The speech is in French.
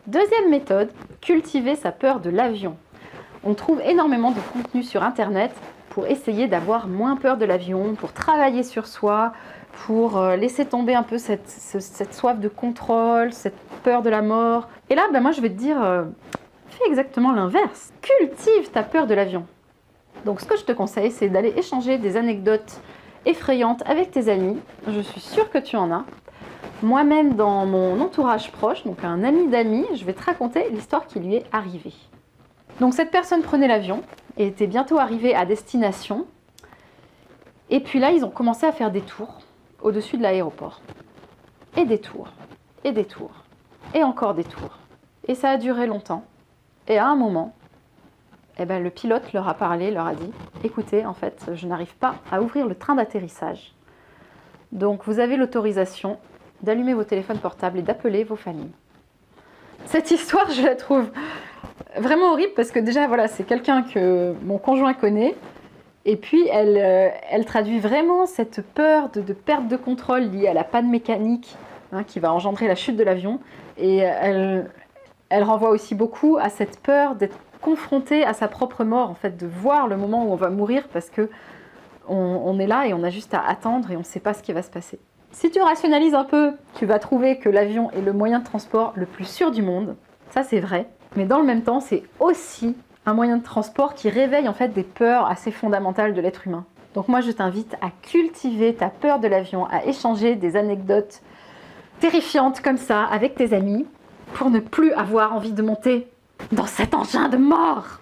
Deuxième méthode, cultiver sa peur de l'avion. On trouve énormément de contenu sur Internet pour essayer d'avoir moins peur de l'avion, pour travailler sur soi, pour laisser tomber un peu cette soif de contrôle, cette peur de la mort. Et là, moi je vais te dire, fais exactement l'inverse. Cultive ta peur de l'avion. Donc ce que je te conseille, c'est d'aller échanger des anecdotes effrayantes avec tes amis. Je suis sûre que tu en as. Moi-même, dans mon entourage proche, donc un ami d'amis, je vais te raconter l'histoire qui lui est arrivée. Donc cette personne prenait l'avion et était bientôt arrivée à destination. Et puis là, ils ont commencé à faire des tours au-dessus de l'aéroport. Et des tours, et des tours, et encore des tours. Et ça a duré longtemps. Et à un moment, le pilote leur a parlé, leur a dit « Écoutez, en fait, je n'arrive pas à ouvrir le train d'atterrissage. Donc vous avez l'autorisation d'allumer vos téléphones portables et d'appeler vos familles. » Cette histoire, je la trouve vraiment horrible parce que déjà, voilà, c'est quelqu'un que mon conjoint connaît. Et puis, elle traduit vraiment cette peur de perte de contrôle liée à la panne mécanique qui va engendrer la chute de l'avion. Et elle renvoie aussi beaucoup à cette peur d'être confronté à sa propre mort, en fait, de voir le moment où on va mourir parce que on est là et on a juste à attendre et on ne sait pas ce qui va se passer. Si tu rationalises un peu, tu vas trouver que l'avion est le moyen de transport le plus sûr du monde. Ça, c'est vrai. Mais dans le même temps, c'est aussi un moyen de transport qui réveille en fait des peurs assez fondamentales de l'être humain. Donc moi, je t'invite à cultiver ta peur de l'avion, à échanger des anecdotes terrifiantes comme ça avec tes amis pour ne plus avoir envie de monter dans cet engin de mort.